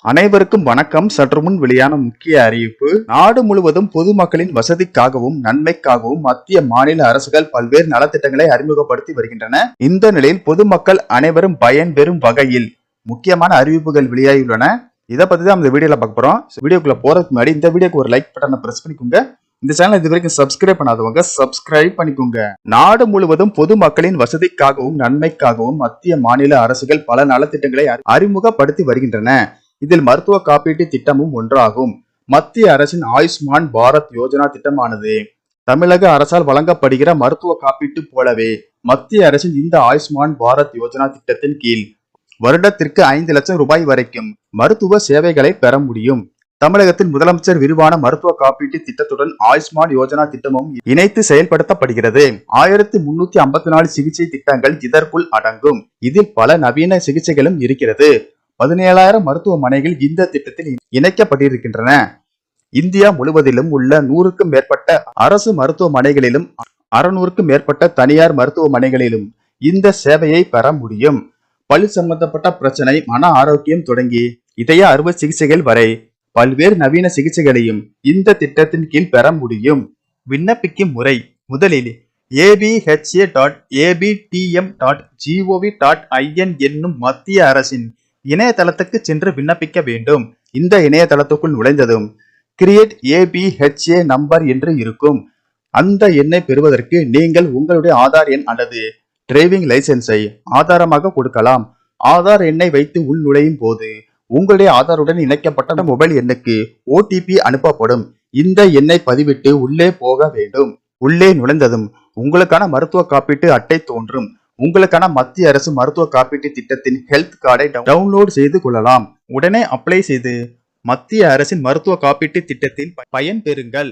அனைவருக்கும் வணக்கம். சற்று முன் வெளியான முக்கிய அறிவிப்பு. நாடு முழுவதும் பொதுமக்களின் வசதிக்காகவும் நன்மைக்காகவும் மத்திய மாநில அரசுகள் பல்வேறு நலத்திட்டங்களை அறிமுகப்படுத்தி வருகின்றன. இந்த நிலையில் பொதுமக்கள் அனைவரும் பயன்பெறும் வகையில் முக்கியமான அறிவிப்புகள் வெளியாகியுள்ளன. இதை பத்தி தான் இந்த வீடியோல பார்க்க போறோம். வீடியோக்குள்ள போறதுக்கு முன்னாடி இந்த வீடியோக்கு ஒரு லைக் பட்டனை பிரஸ் பண்ணிக்கோங்க. இந்த சேனல் இது வரைக்கும் சப்ஸ்கிரைப் பண்ணாதவங்க சப்ஸ்கிரைப் பண்ணிக்கோங்க. நாடு முழுவதும் பொதுமக்களின் வசதிக்காகவும் நன்மைக்காகவும் மத்திய மாநில அரசுகள் பல நலத்திட்டங்களை அறிமுகப்படுத்தி வருகின்றன. இதில் மருத்துவ காப்பீட்டு திட்டமும் ஒன்றாகும். மத்திய அரசின் ஆயுஷ்மான் பாரத் யோஜனா திட்டமானது தமிழக அரசால் வழங்கப்படுகிற மருத்துவ காப்பீட்டு போலவே மத்திய அரசின் இந்த ஆயுஷ்மான் பாரத் யோஜனா திட்டத்தின் கீழ் வருடத்திற்கு 5 லட்சம் ரூபாய் வரைக்கும் மருத்துவ சேவைகளை பெற முடியும். தமிழகத்தில் முதலமைச்சர் விரிவான மருத்துவ காப்பீட்டு திட்டத்துடன் ஆயுஷ்மான் யோஜனா திட்டமும் இணைத்து செயல்படுத்தப்படுகிறது. 1354 சிகிச்சை திட்டங்கள் இதற்குள் அடங்கும். இதில் பல நவீன சிகிச்சைகளும் இருக்கிறது. 17,000 மருத்துவமனைகள் இந்த திட்டத்தில் இணைக்கப்பட்டிருக்கின்றன. இந்தியா முழுவதிலும் உள்ள 100க்கும் மேற்பட்ட அரசு மருத்துவமனைகளிலும் 600க்கும் மேற்பட்ட தனியார் மருத்துவமனைகளிலும் இந்த சேவையை பெற முடியும். பல் சம்பந்தப்பட்ட பிரச்சனை, மன ஆரோக்கியம் தொடங்கி இதய அறுவை சிகிச்சைகள் வரை பல்வேறு நவீன சிகிச்சைகளையும் இந்த திட்டத்தின் கீழ் பெற முடியும். விண்ணப்பிக்கும் முறை: முதலில் abha.abtm.gov.in என்னும் மத்திய அரசின் இணையதளத்துக்கு சென்று விண்ணப்பிக்க வேண்டும். இந்த இணையதளத்துக்குள் நுழைந்ததும் கிரியேட் ABHA நம்பர் என்று இருக்கும். அந்த எண்ணை பெறுவதற்கு நீங்கள் உங்களுடைய ஆதார் எண் அல்லது டிரைவிங் லைசென்ஸை ஆதாரமாக கொடுக்கலாம். ஆதார் எண்ணை வைத்து உள் நுழையும் போது உங்களுடைய ஆதாருடன் இணைக்கப்பட்ட மொபைல் எண்ணுக்கு OTP அனுப்பப்படும். இந்த எண்ணை பதிவிட்டு உள்ளே போக வேண்டும். உள்ளே நுழைந்ததும் உங்களுக்கான மருத்துவ காப்பீட்டு அட்டை தோன்றும். உங்களுக்கான மத்திய அரசு மருத்துவ காப்பீட்டு திட்டத்தின் ஹெல்த் கார்டை டவுன்லோட் செய்து கொள்ளலாம். உடனே அப்ளை செய்து மத்திய அரசின் மருத்துவ காப்பீட்டு திட்டத்தில் பயன்பெறுங்கள்.